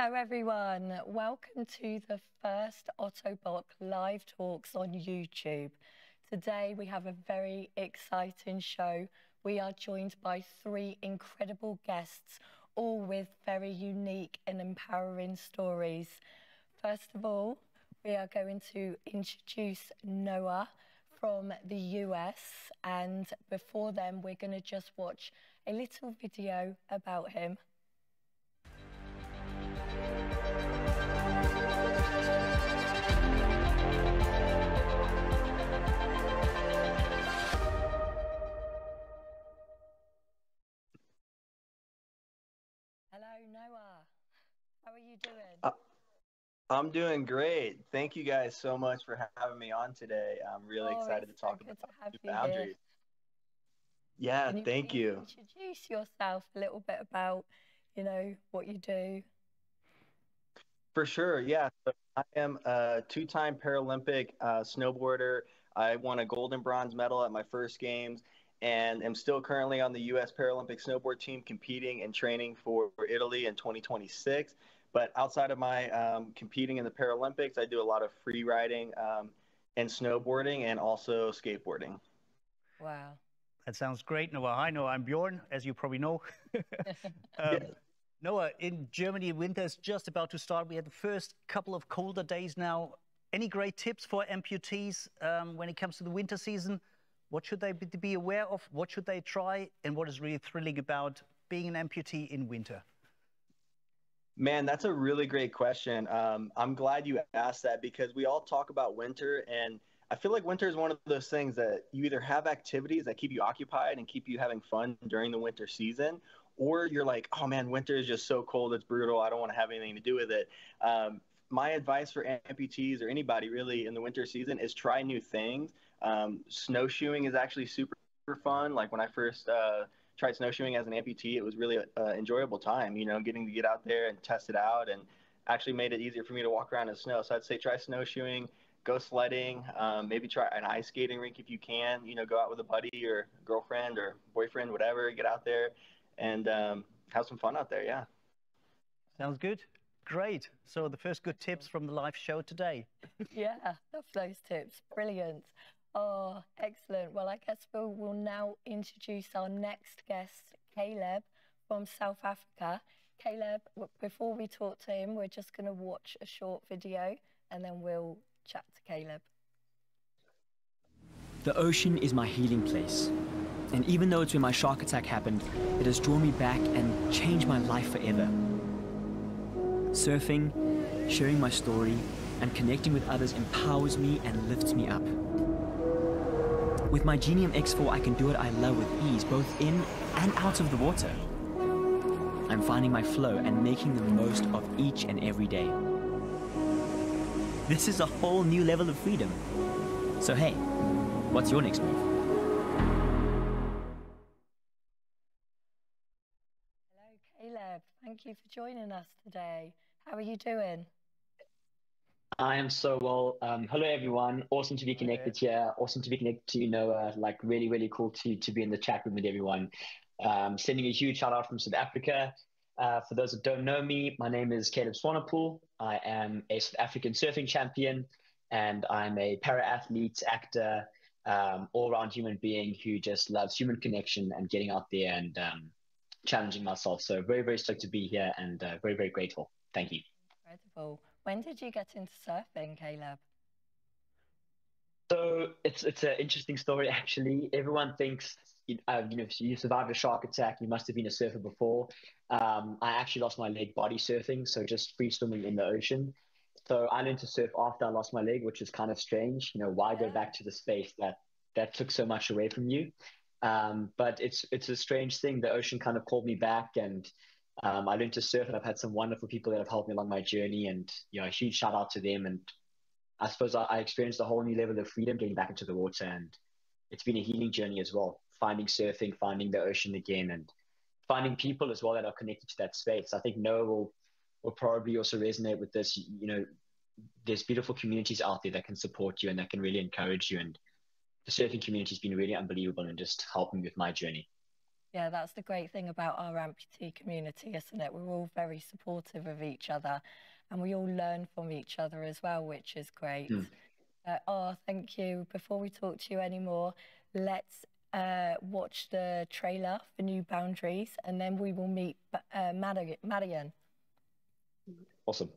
Hello everyone, welcome to the first Ottobock live talks on YouTube. Today we have a very exciting show. We are joined by three incredible guests, all with very unique and empowering stories. First of all, we are going to introduce Noah from the US, and before then we're going to just watch a little video about him. Hello, Noah. How are you doing? I'm doing great. Thank you guys so much for having me on today. I'm really excited to talk about new boundaries. Yeah, thank you. Introduce yourself a little bit about, what you do. For sure, yeah. So I am a two-time Paralympic snowboarder. I won a gold and bronze medal at my first games and am still currently on the U.S. Paralympic snowboard team competing and training for Italy in 2026. But outside of my competing in the Paralympics, I do a lot of free riding and snowboarding and also skateboarding. Wow. That sounds great, Noah. Hi, Noah. I'm Björn, as you probably know. Noah, in Germany, winter is just about to start. We had the first couple of colder days now. Any great tips for amputees when it comes to the winter season? What should they be aware of? What should they try? And what is really thrilling about being an amputee in winter? Man, that's a really great question. I'm glad you asked that because we all talk about winter, and I feel like winter is one of those things that you either have activities that keep you occupied and keep you having fun during the winter season, or you're like, oh man, winter is just so cold, it's brutal, I don't want to have anything to do with it. My advice for amputees or anybody really in the winter season is try new things. Snowshoeing is actually super fun. Like when I first tried snowshoeing as an amputee, it was really an enjoyable time, getting to get out there and test it out, and actually made it easier for me to walk around in snow. So I'd say try snowshoeing, go sledding, maybe try an ice skating rink if you can, go out with a buddy or girlfriend or boyfriend, whatever, get out there and have some fun out there. Yeah. Sounds good. Great. So the first good tips from the live show today. Yeah, love those tips. Brilliant. Oh, excellent. Well, I guess we'll now introduce our next guest, Caleb from South Africa. Caleb, before we talk to him, we're just going to watch a short video and then we'll chat to Caleb. The ocean is my healing place. And even though it's where my shark attack happened, it has drawn me back and changed my life forever. Surfing, sharing my story, and connecting with others empowers me and lifts me up. With my Genium X4, I can do what I love with ease, both in and out of the water. I'm finding my flow and making the most of each and every day. This is a whole new level of freedom. So hey, what's your next move? Hello, Caleb. Thank you for joining us today. How are you doing? I am so well. Hello, everyone. Awesome to be connected here. Awesome to be connected to you, Noah. Like really, really cool to be in the chat room with everyone. Sending a huge shout out from South Africa. For those that don't know me, my name is Caleb Swanepoel. I am a South African surfing champion, and I'm a para-athlete, actor, all-round human being who just loves human connection and getting out there and challenging myself. So very, very stoked to be here and very, very grateful. Thank you. Incredible. When did you get into surfing, Caleb? So it's an interesting story, actually. Everyone thinks, if you survived a shark attack, you must have been a surfer before. I actually lost my leg body surfing, so just free swimming in the ocean. So I learned to surf after I lost my leg, which is kind of strange. Why go back to the space that took so much away from you? But it's a strange thing. The ocean kind of called me back, and I learned to surf, and I've had some wonderful people that have helped me along my journey, and a huge shout out to them. And I suppose I experienced a whole new level of freedom getting back into the water, and it's been a healing journey as well. Finding surfing, finding the ocean again, and finding people as well that are connected to that space. I think Noah will probably also resonate with this. There's beautiful communities out there that can support you and that can really encourage you. And the surfing community has been really unbelievable and just helping with my journey. Yeah, that's the great thing about our amputee community, isn't it? We're all very supportive of each other and we all learn from each other as well, which is great. Oh, thank you. Before we talk to you anymore, let's watch the trailer for New Boundaries and then we will meet Marian. Awesome.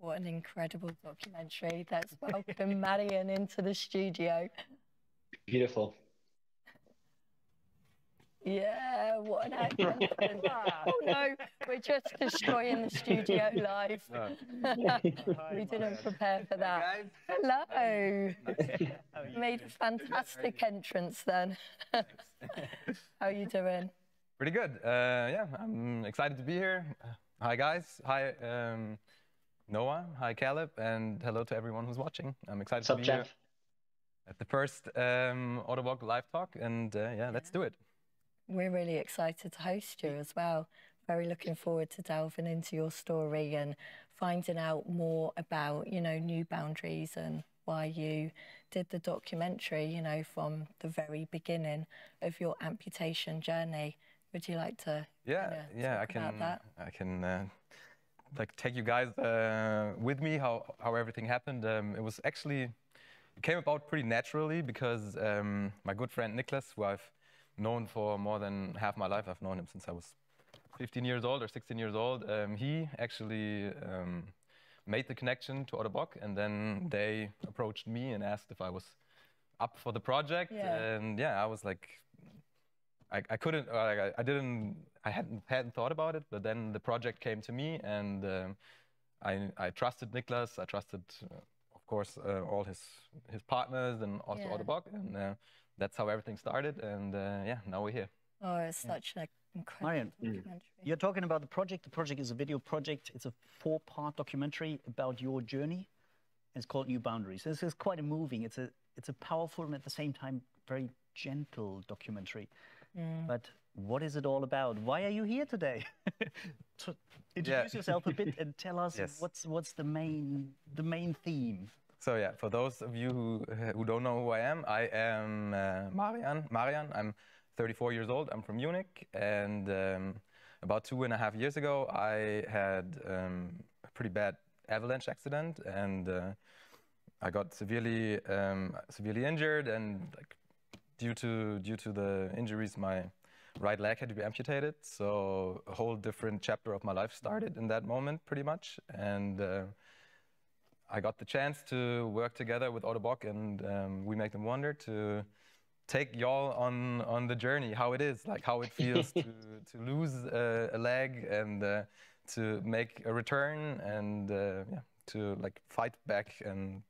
What an incredible documentary. Let's welcome Marian into the studio. Beautiful. Yeah, what an accent. Oh no, we're just destroying the studio live. We didn't prepare for that. Hello. Made a fantastic entrance then. How are you doing? Pretty good. Yeah, I'm excited to be here. Hi guys. Hi Noah. Hi Caleb. And hello to everyone who's watching. I'm excited to be here at the first Ottobock live talk. And yeah, let's do it. We're really excited to host you as well. Very looking forward to delving into your story and finding out more about, you know, New Boundaries and why you did the documentary, you know, from the very beginning of your amputation journey. Would you like to I can like take you guys with me how everything happened. It came about pretty naturally because my good friend Nicholas, who I've known for more than half my life, I've known him since I was 15 years old or 16 years old. He actually made the connection to Ottobock, and then they approached me and asked if I was up for the project. And yeah, I was like, I hadn't thought about it, but then the project came to me, and I trusted Nicholas. I trusted, of course, all his partners and also Ottobock, and that's how everything started. And yeah, now we're here. Oh, it's such an incredible Marian, documentary. You're talking about the project. The project is a video project. It's a 4-part documentary about your journey. It's called New Boundaries. This is quite a moving. It's a powerful and at the same time very gentle documentary. But what is it all about? Why are you here today? Introduce yourself a bit and tell us what's the main theme. So yeah, for those of you who don't know who I am Marian. I'm 34 years old. I'm from Munich, and about 2.5 years ago, I had a pretty bad avalanche accident, and I got severely injured, and like due to the injuries, my right leg had to be amputated. So a whole different chapter of my life started in that moment, pretty much, and I got the chance to work together with Ottobock, and We Make Them Wonder to take y'all on the journey, how it is, like how it feels to lose a leg and to make a return and to like fight back and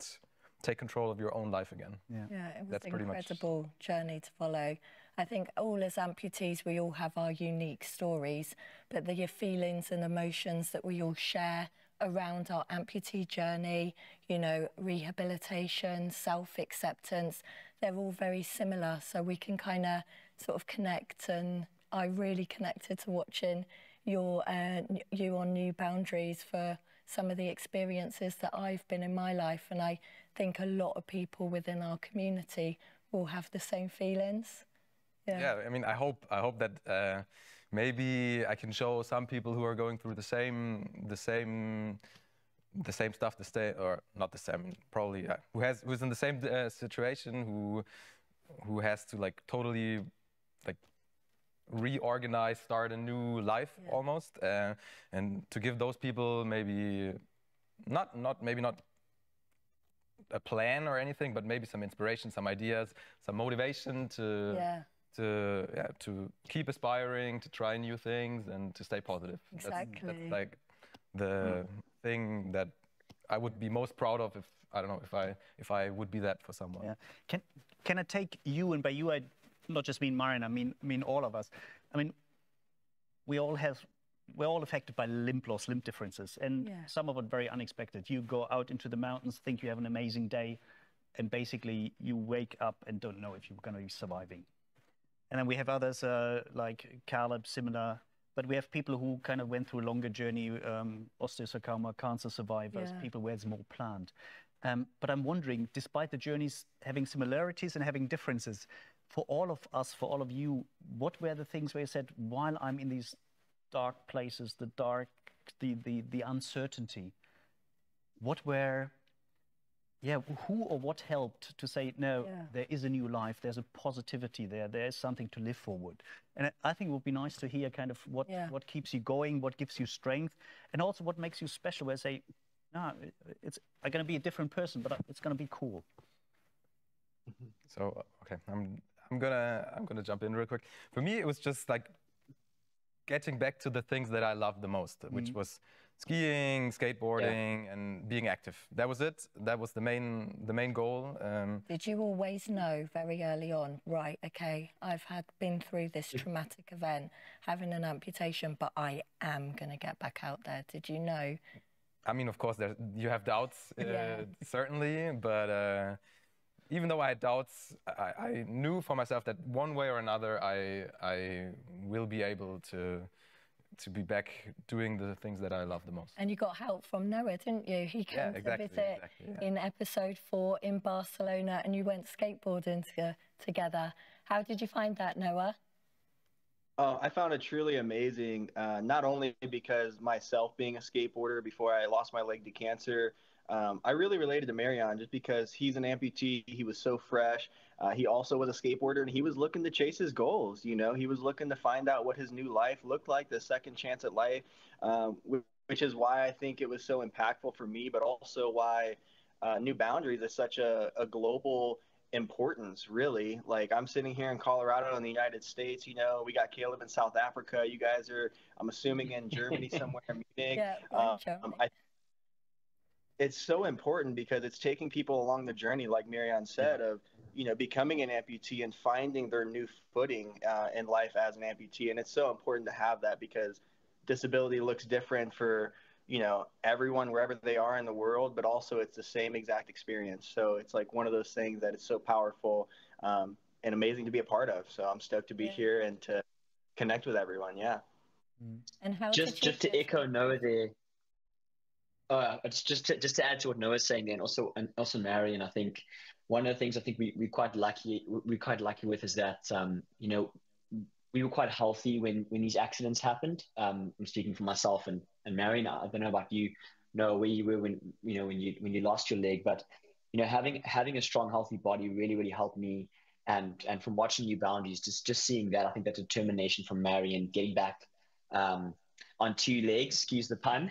take control of your own life again. Yeah, it was an incredible journey to follow. I think all as amputees, we all have our unique stories, but the feelings and emotions that we all share around our amputee journey, you know, rehabilitation, self-acceptance, they're all very similar. So we can kind of sort of connect, and I really connected to watching you on New Boundaries for some of the experiences that I've been in my life, and I think a lot of people within our community will have the same feelings. Yeah, I mean, I hope that maybe I can show some people who are going through the same stuff, or not the same, probably who's in the same situation, who has to like totally like reorganize, start a new life almost, and to give those people maybe not a plan or anything, but maybe some inspiration, some ideas, some motivation to keep aspiring, to try new things, and to stay positive. Exactly. That's like the thing that I would be most proud of if I would be that for someone. Yeah. Can I take you, and by you I not just mean Marian, I mean all of us. I mean, we're all affected by limb loss, limb differences, and some of it very unexpected. You go out into the mountains, think you have an amazing day, and basically you wake up and don't know if you're going to be surviving. And then we have others like Caleb, similar, but we have people who kind of went through a longer journey, osteosarcoma, cancer survivors, people where it's more planned. But I'm wondering, despite the journeys having similarities and having differences, for all of us, for all of you, what were the things where you said, while I'm in these dark places, the uncertainty, what were, who or what helped to say, no, there is a new life, there's a positivity there is something to live forward. And I think it would be nice to hear kind of what keeps you going, what gives you strength, and also what makes you special, where you say, no, I'm going to be a different person, but it's going to be cool. So, okay, I'm gonna jump in real quick. For me, it was just like getting back to the things that I loved the most, which was skiing, skateboarding, and being active. That was it. That was the main goal. Did you always know very early on, right, okay, I've been through this traumatic event, having an amputation, but I am going to get back out there? Did you know? I mean, of course, you have doubts, certainly, but even though I had doubts, I knew for myself that one way or another I will be able to be back doing the things that I love the most. And you got help from Noah, didn't you? He came to visit in episode 4 in Barcelona, and you went skateboarding together. How did you find that, Noah? I found it truly amazing, not only because myself being a skateboarder before I lost my leg to cancer, I really related to Marian just because he's an amputee. He was so fresh. He also was a skateboarder, and he was looking to chase his goals. You know, he was looking to find out what his new life looked like, the second chance at life, which is why I think it was so impactful for me, but also why New Boundaries is such a global importance, really. Like, I'm sitting here in Colorado in the United States, you know, we got Caleb in South Africa. You guys are, I'm assuming, in Germany somewhere, Munich. It's so important because it's taking people along the journey, like Marian said, of, you know, becoming an amputee and finding their new footing in life as an amputee. And it's so important to have that because disability looks different for, you know, everyone wherever they are in the world, but also it's the same exact experience. So it's like one of those things that is so powerful and amazing to be a part of. So I'm stoked to be here and to connect with everyone. Yeah. And how just to echo Noah there. Just to add to what Noah's saying there, and also Marian, I think one of the things I think we're quite lucky with is that you know, we were quite healthy when these accidents happened. I'm speaking for myself and Marian. I don't know about you, Noah, where you were when you lost your leg, but you know, having a strong, healthy body really helped me. And from watching New Boundaries, just seeing that, I think that determination from Marian, getting back on 2 legs, excuse the pun.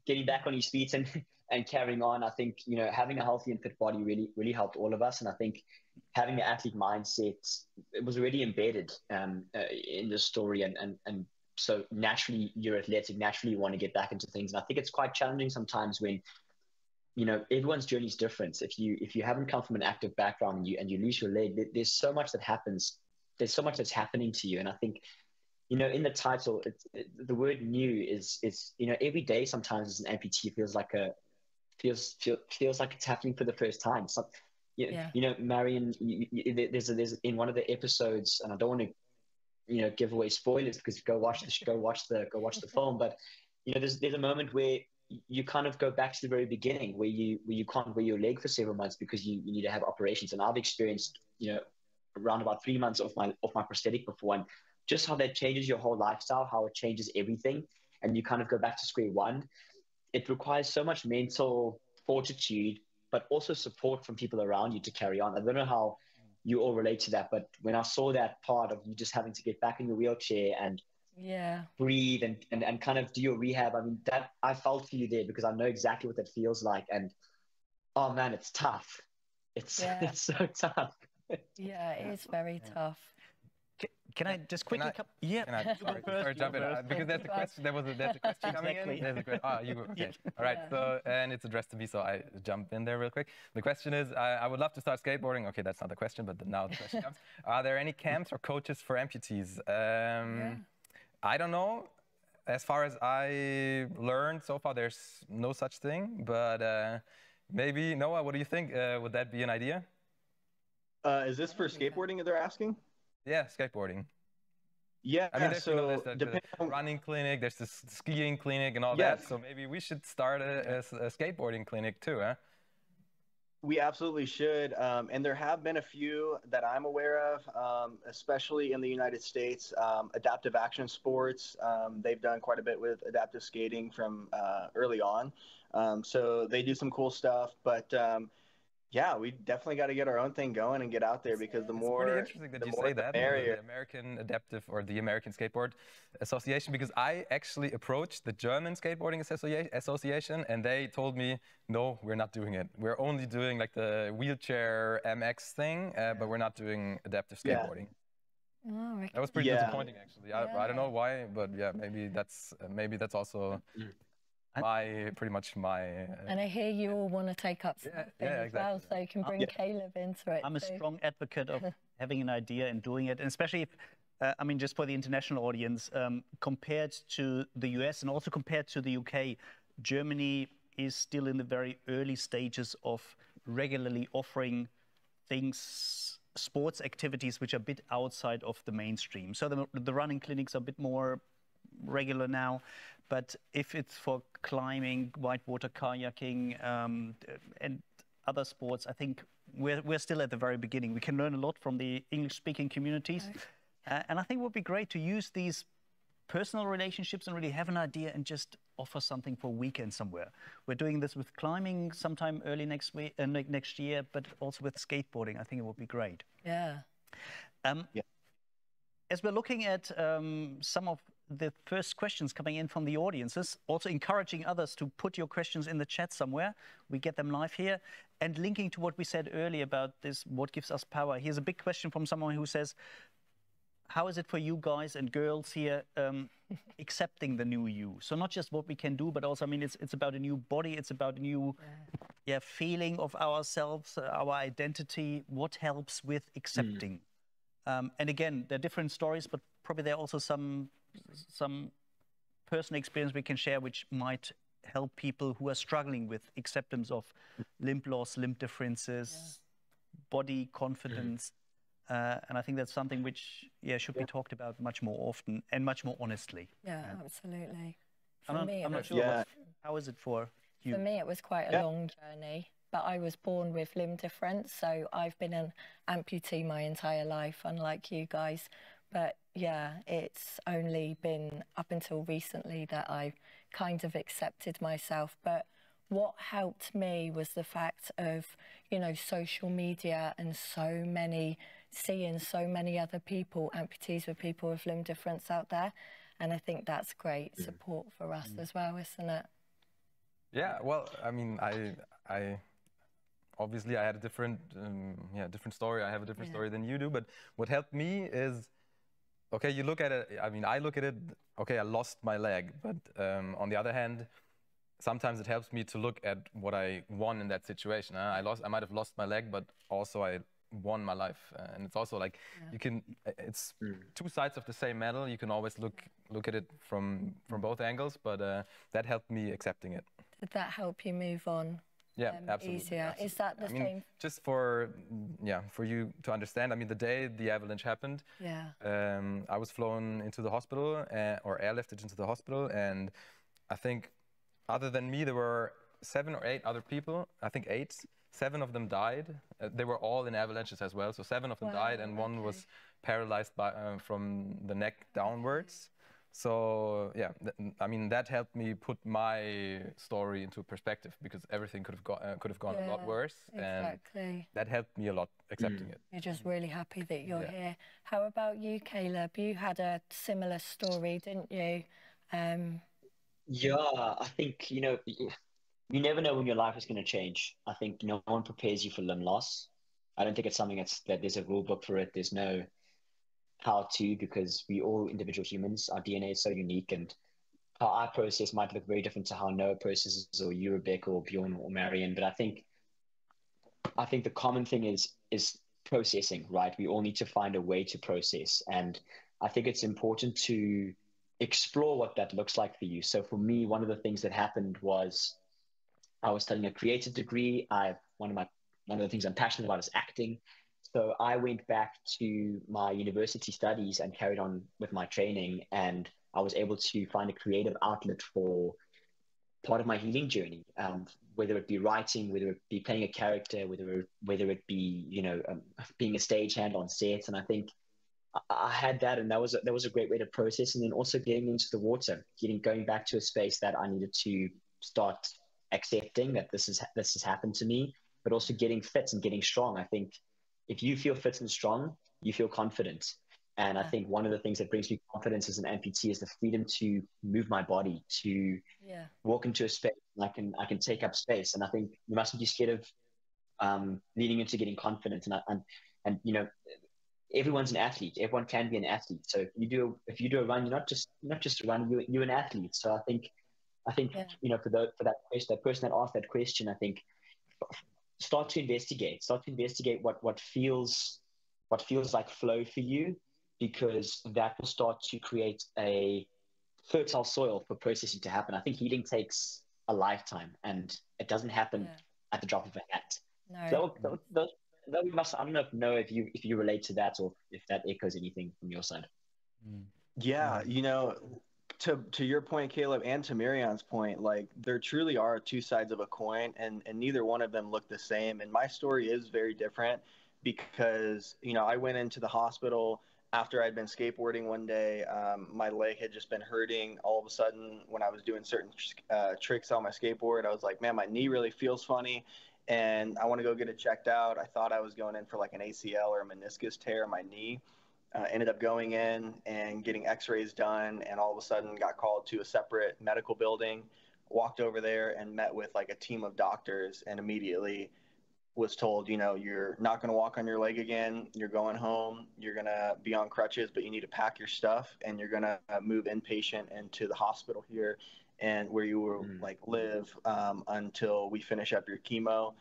Getting back on his feet and carrying on. I think, you know, having a healthy and fit body really helped all of us. And I think having the athlete mindset, it was already embedded in this story. And so naturally you're athletic, naturally you want to get back into things. And I think it's quite challenging sometimes when, you know, everyone's journey is different. If you haven't come from an active background and you lose your leg, there's so much that happens. There's so much that's happening to you. And I think, you know, in the title, the word "new" is you know, every day sometimes as an amputee feels like it's happening for the first time. So, you know, Marian, there's in one of the episodes, and I don't want to give away spoilers because go watch the film. But there's a moment where you kind of go back to the very beginning where you can't wear your leg for several months because you need to have operations. And I've experienced around about 3 months off my prosthetic before, and just how that changes your whole lifestyle, how it changes everything, and you kind of go back to square one. It requires so much mental fortitude, but also support from people around you to carry on. I don't know how you all relate to that, but when I saw that part of you just having to get back in your wheelchair and breathe and kind of do your rehab, I mean, that I felt for you there because I know exactly what that feels like. And oh man, it's tough. It's so tough. Yeah, it is very tough. Can I just quickly come? Yeah. Can I sorry, jump in? Because there's a question. There's a question coming in. There's a question. Oh, you okay? All right. So and it's addressed to me, so I jump in there real quick. The question is, I would love to start skateboarding. Okay, that's not the question, but now the question comes. Are there any camps or coaches for amputees? I don't know. As far as I learned so far, there's no such thing. But maybe Noah, what do you think? Would that be an idea? Is this for skateboarding that they're asking? Yeah, skateboarding. Yeah, I mean, there's, so there's the running clinic, there's the skiing clinic and all that. So maybe we should start a skateboarding clinic too, huh? We absolutely should. And there have been a few that I'm aware of, especially in the United States. Adaptive action sports, they've done quite a bit with adaptive skating from early on. So they do some cool stuff, but yeah, we definitely got to get our own thing going and get out there because the more. It's pretty interesting that you say that, the American Adaptive or the American Skateboard Association, because I actually approached the German Skateboarding Association and they told me, no, we're not doing it. We're only doing like the wheelchair MX thing, but we're not doing adaptive skateboarding. Oh, that was pretty disappointing, actually. I don't know why, but yeah, maybe that's also. Pretty much my and I hear you all want to take up something as well, so you can bring Caleb into it. I'm a strong advocate of having an idea and doing it, and especially if I mean, just for the international audience, compared to the US and also compared to the UK, Germany is still in the very early stages of regularly offering things, sports activities which are a bit outside of the mainstream. So the running clinics are a bit more regular now. But if it's for climbing, whitewater kayaking, and other sports, I think we're still at the very beginning. We can learn a lot from the English-speaking communities. And I think it would be great to use these personal relationships and really have an idea and just offer something for a weekend somewhere. We're doing this with climbing sometime early next year, but also with skateboarding. I think it would be great. Yeah. As we're looking at some of the first questions coming in from the audiences, also encouraging others to put your questions in the chat somewhere. We get them live here. And linking to what we said earlier about this, what gives us power. Here's a big question from someone who says, how is it for you guys and girls here accepting the new you? So not just what we can do, but also, I mean, it's about a new body. It's about a new feeling of ourselves, our identity. What helps with accepting? And again, there are different stories, but probably there are also some personal experience we can share which might help people who are struggling with acceptance of limb loss, limb differences, body confidence. And I think that's something which should be talked about much more often and much more honestly. Yeah, absolutely. I'm not sure. How is it for you? For me, it was quite a long journey. But I was born with limb difference, so I've been an amputee my entire life, unlike you guys. But yeah, it's only been up until recently that I kind of accepted myself. But what helped me was the fact of, social media and seeing so many other people, amputees with people with limb difference out there. And I think that's great support for us as well, isn't it? Yeah, well, I mean, I obviously I had a different story. I have a different story than you do. But what helped me is, okay, you look at it. I mean, I look at it. Okay, I lost my leg, but on the other hand, sometimes it helps me to look at what I won in that situation. I might have lost my leg, but also I won my life, and it's also like it's two sides of the same medal. You can always look at it from both angles, but that helped me accepting it. Did that help you move on? absolutely, easier. absolutely. Is that the same? Just for you to understand, I mean, the day the avalanche happened, I was flown into the hospital or airlifted into the hospital, and I think other than me, there were 7 or 8 other people. I think 8. 7 of them died. They were all in avalanches as well, so 7 of them died, and one was paralyzed from the neck downwards. So yeah, I mean, that helped me put my story into perspective, because everything could have gone a lot worse, and that helped me a lot accepting it. You're just really happy that you're here. How about you, Caleb? You had a similar story, didn't you? Yeah, I think, you never know when your life is going to change. I think no one prepares you for limb loss. I don't think it's something that there's a rule book for it. There's no how to, because we all individual humans. Our DNA is so unique, and how I process might look very different to how Noah processes, or you, Rebecca, or Björn, or Marian. But I think the common thing is processing, right? We all need to find a way to process, and I think it's important to explore what that looks like for you. So for me, one of the things that happened was I was studying a creative degree. One of the things I'm passionate about is acting. So I went back to my university studies and carried on with my training, and I was able to find a creative outlet for part of my healing journey, whether it be writing, whether it be playing a character, whether it be, being a stagehand on set. And I think I had that, and that was a great way to process. And then also getting into the water, going back to a space that I needed to start accepting that this has happened to me, but also getting fit and getting strong. I think if you feel fit and strong, you feel confident. And I think one of the things that brings me confidence as an amputee is the freedom to move my body, to walk into a space, and I can take up space. And I think you mustn't be scared of leading into getting confident. And everyone's an athlete. Everyone can be an athlete. So if you do a run, you're not just a runner. You're an athlete. So I think for that person that asked that question, I think start to investigate what feels like flow for you, because that will start to create a fertile soil for processing to happen. I think healing takes a lifetime, and it doesn't happen at the drop of a hat. No. So we must. I don't know if you relate to that, or if that echoes anything from your side. Yeah, to your point, Caleb, and to Marian's point, like, there truly are 2 sides of a coin, and neither one of them look the same. And my story is very different because, I went into the hospital after I'd been skateboarding one day. My leg had just been hurting. All of a sudden, when I was doing certain tricks on my skateboard, I was like, man, my knee really feels funny, and I want to go get it checked out. I thought I was going in for like an ACL or a meniscus tear in my knee. Ended up going in and getting x-rays done, and all of a sudden got called to a separate medical building, walked over there and met with like a team of doctors, and immediately was told, you're not going to walk on your leg again. You're going home. You're going to be on crutches, but you need to pack your stuff, and you're going to move inpatient into the hospital here, and where you will live until we finish up your chemo.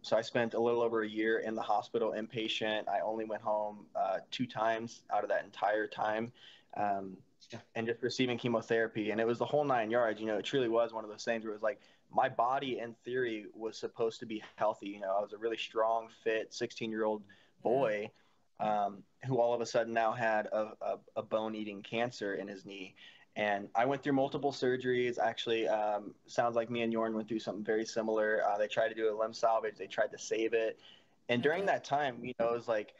So I spent a little over a year in the hospital inpatient. I only went home 2 times out of that entire time, and just receiving chemotherapy. And it was the whole 9 yards. It truly was one of those things where it was like, my body in theory was supposed to be healthy. I was a really strong, fit 16-year-old boy who all of a sudden now had a bone-eating cancer in his knee. And I went through multiple surgeries. Actually, sounds like me and Björn went through something very similar. They tried to do a limb salvage. They tried to save it. And during that time, it was like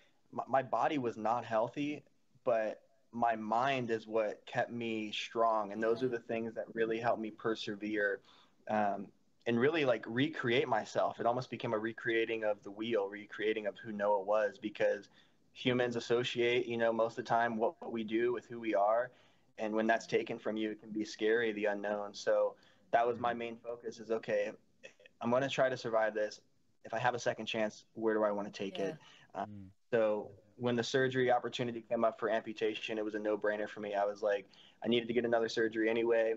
my body was not healthy, but my mind is what kept me strong. And those are the things that really helped me persevere and really like recreate myself. It almost became a recreating of the wheel, recreating of who Noah was, because humans associate, most of the time what we do with who we are. And when that's taken from you, it can be scary, the unknown. So that was my main focus is, okay, I'm going to try to survive this. If I have a second chance, where do I want to take it? So when the surgery opportunity came up for amputation, it was a no-brainer for me. I was like, I needed to get another surgery anyway.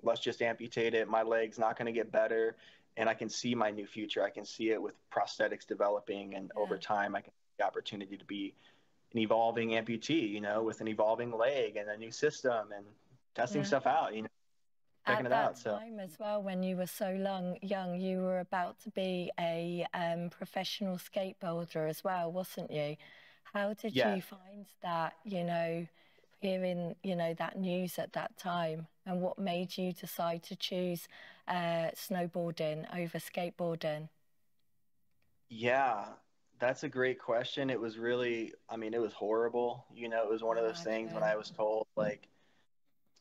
Let's just amputate it. My leg's not going to get better. And I can see my new future. I can see it with prosthetics developing. And over time, I can see the opportunity to be an evolving amputee, with an evolving leg and a new system and testing stuff out, checking At it out. that So time as well, when you were so young, you were about to be a professional skateboarder as well, wasn't you? How did yeah, you find that, you know, hearing, you know, that news at that time? And what made you decide to choose snowboarding over skateboarding? yeah, that's a great question. It was really, I mean, it was horrible. You know, it was one I of those things when imagine. I was told, like,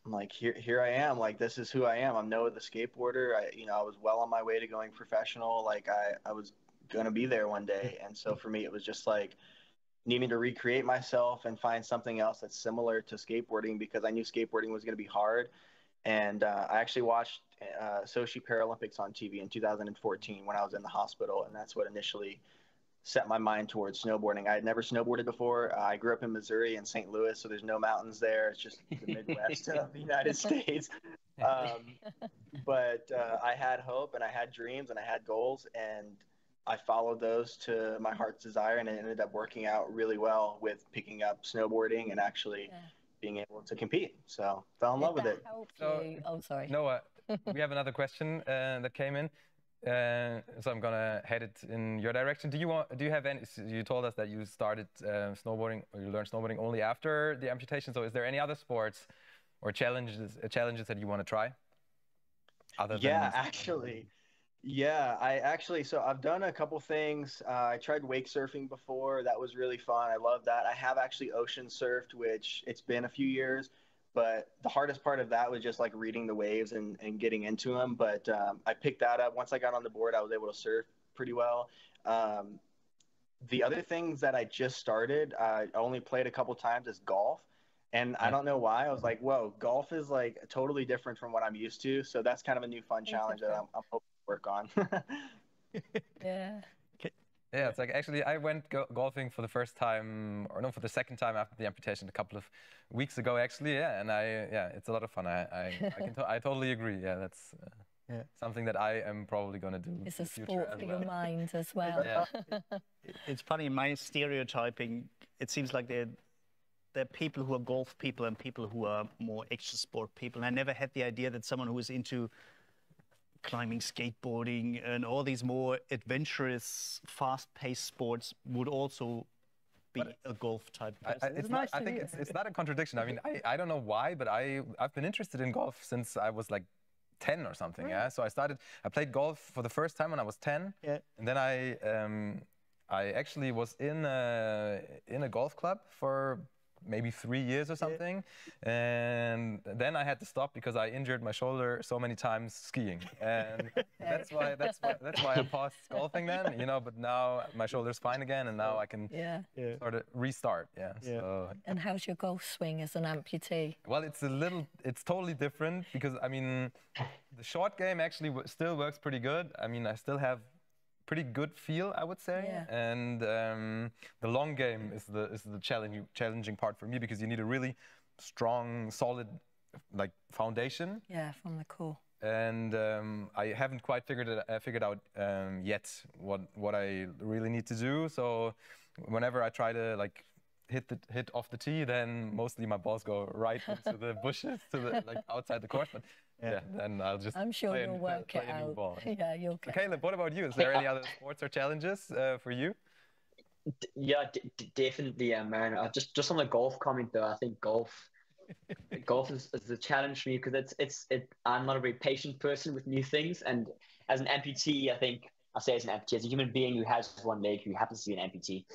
I'm like, here I am. Like, this is who I am. I'm Noah the skateboarder. I was well on my way to going professional. Like, I was gonna be there one day. And so for me, it was just like needing to recreate myself and find something else that's similar to skateboarding because I knew skateboarding was gonna be hard. And I actually watched Sochi Paralympics on TV in 2014 when I was in the hospital, and that's what initially set my mind towards snowboarding. I had never snowboarded before. I grew up in Missouri and St. Louis, so there's no mountains there. It's just the Midwest of the United States. Um, but I had hope and I had dreams and I had goals, and I followed those to my heart's desire, and it ended up working out really well with picking up snowboarding and actually Yeah. being able to compete. So fell in Did love with that it. help So, you? Oh, sorry. Noah, we have another question that came in. So I'm gonna head it in your direction. Do you have any? So you told us that you started snowboarding, or you learned snowboarding only after the amputation. So is there any other sports or challenges that you want to try? Other than Yeah, actually. Yeah, so I've done a couple things. I tried wake surfing before. That was really fun. I love that. I have actually ocean surfed, which it's been a few years, but the hardest part of that was just like reading the waves and getting into them. But I picked that up. Once I got on the board, I was able to surf pretty well. Um, the other things that I just started, I only played a couple times, is golf. And I Yeah. don't know why. I was like, whoa, golf is like totally different from what I'm used to. So that's kind of a new fun Very challenge that different. I'm hoping to work on. Yeah. Yeah, it's like actually I went golfing for the first time, or no, for the second time after the amputation a couple of weeks ago, actually. Yeah, and it's a lot of fun. I totally agree. Yeah, that's something that I am probably gonna do It's in a the future sport as for well. your mind as well. Yeah. It's funny, in my stereotyping, it seems like there are people who are golf people and people who are more extra sport people. And I never had the idea that someone who is into climbing, skateboarding, and all these more adventurous, fast-paced sports would also be a golf type person. I think it's not a contradiction. I mean, I don't know why, but I've been interested in golf since I was like 10 or something. Yeah. So I played golf for the first time when I was 10. Yeah. And then I actually was in a golf club for maybe 3 years or something, and then I had to stop because I injured my shoulder so many times skiing, and that's why I paused golfing then, you know. But now my shoulder's fine again, and now I can sort of restart. Yeah. So. And how's your golf swing as an amputee? Well, it's totally different because I mean, the short game actually still works pretty good. I mean, I still have pretty good feel, I would say, and the long game is the challenging part for me because you need a really strong, solid, like foundation. Yeah, from the core. And I haven't quite figured out yet what I really need to do. So whenever I try to like hit off the tee, then mostly my balls go right into the bushes, to the like outside the course. But yeah, then I'll just. I'm sure you'll work it out. Yeah, you'll. So Caleb, what about you? Is there any other sports or challenges for you? Yeah, definitely, Marian. Just on the golf comment though, I think golf is a challenge for me because I'm not a very patient person with new things, and as an amputee, I think I say as an amputee, as a human being who has one leg, who happens to be an amputee,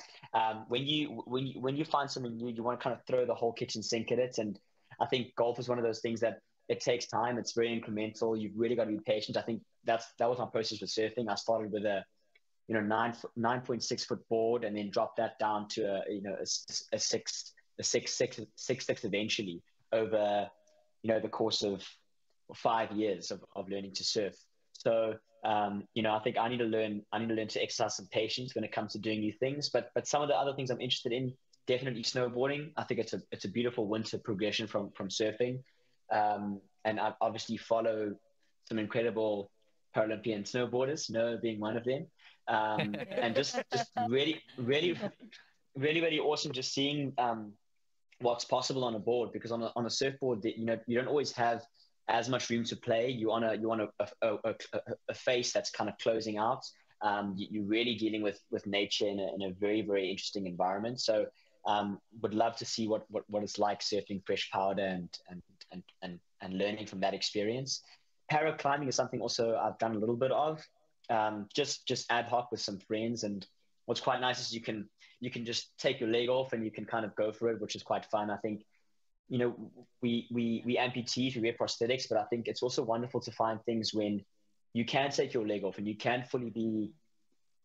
when you find something new, you want to kind of throw the whole kitchen sink at it, and I think golf is one of those things that it takes time. It's very incremental. You've really got to be patient. I think that was my process with surfing. I started with a 9.6 foot board, and then dropped that down to a 6.6 eventually over the course of 5 years of learning to surf. So I think I need to learn to exercise some patience when it comes to doing new things. But some of the other things I'm interested in, definitely snowboarding. I think it's a beautiful winter progression from surfing. And I obviously follow some incredible Paralympian snowboarders, Noah being one of them. And just really, really, really, really awesome just seeing what's possible on a board, because on a surfboard, you don't always have as much room to play. You want a face that's kind of closing out. You're really dealing with nature in a very, very interesting environment. So would love to see what it's like surfing fresh powder and learning from that experience. Paraclimbing is something also I've done a little bit of, just ad hoc with some friends. And what's quite nice is you can just take your leg off and you can kind of go for it, which is quite fun. I think, you know, we amputees, we wear prosthetics, but I think it's also wonderful to find things when you can take your leg off and you can fully be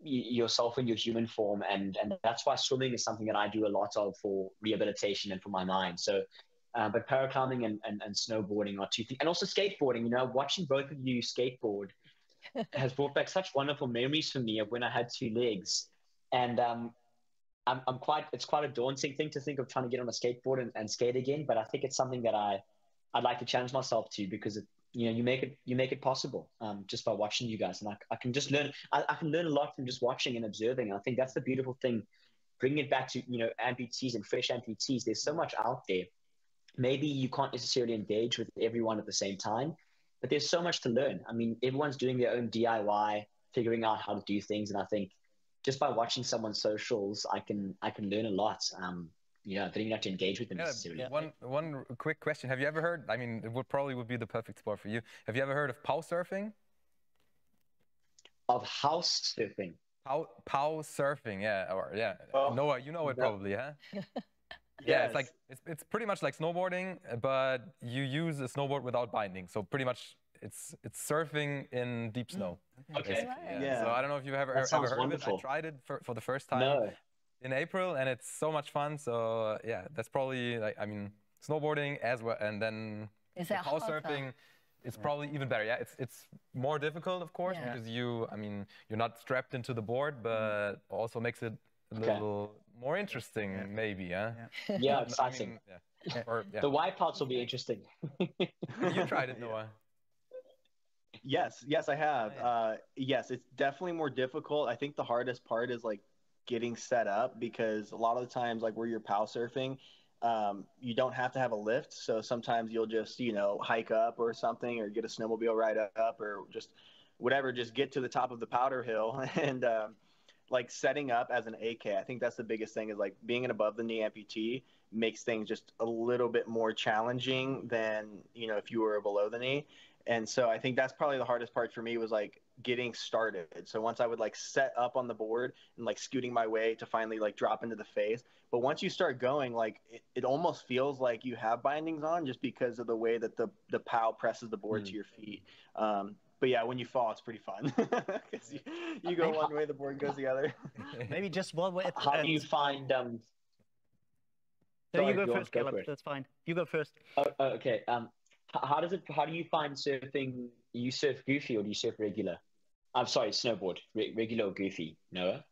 yourself in your human form. And that's why swimming is something that I do a lot of for rehabilitation and for my mind. So, but paraclimbing and snowboarding are two things. And also skateboarding, you know, watching both of you skateboard has brought back such wonderful memories for me of when I had two legs. And it's quite a daunting thing to think of trying to get on a skateboard and skate again. But I think it's something that I'd like to challenge myself to, because you make it possible just by watching you guys. And I can just learn. I can learn a lot from just watching and observing. And I think that's the beautiful thing. Bringing it back to, you know, amputees and fresh amputees. There's so much out there. Maybe you can't necessarily engage with everyone at the same time, but there's so much to learn. I mean, everyone's doing their own DIY, figuring out how to do things. And I think just by watching someone's socials, I can learn a lot. You know, I don't even have to engage with them necessarily. One quick question. Have you ever heard, I mean, it would be the perfect sport for you. Have you ever heard of POW surfing? Of house surfing? POW surfing, yeah. Oh, Noah, you know it probably, huh? Yeah, Yes. it's pretty much like snowboarding, but you use a snowboard without binding. So pretty much it's surfing in deep snow. Okay. Yeah. So I don't know if you've ever heard wonderful. of it. I tried it for the first time in April, and it's so much fun. So yeah, that's probably, like, I mean, snowboarding as well, and then POW surfing. It's probably even better. Yeah, it's more difficult, of course, because you're not strapped into the board, but also makes it a little more interesting, maybe. Yeah, exciting. The wipeouts will be interesting. You tried it, Noah. Yes, I have. Yes, it's definitely more difficult. I think the hardest part is like getting set up, because a lot of the times, like where you're POW surfing, you don't have to have a lift. So sometimes you'll just, you know, hike up or something, or get a snowmobile ride up, or just whatever, just get to the top of the powder hill. And like setting up as an AK, I think that's the biggest thing, is like being an above the knee amputee makes things just a little bit more challenging than, you know, if you were a below the knee. And so I think that's probably the hardest part for me, was like getting started. So once I would like set up on the board and like scooting my way to finally like drop into the face. But once you start going, like it almost feels like you have bindings on, just because of the way that the POW presses the board to your feet. But yeah, when you fall, it's pretty fun, because you go one way, the board goes the other. Maybe just one way. How do you find? No, you go first, Caleb. That's fine. You go first. Okay. How do you find surfing? You surf goofy or do you surf regular? I'm sorry, snowboard. Regular or goofy, Noah?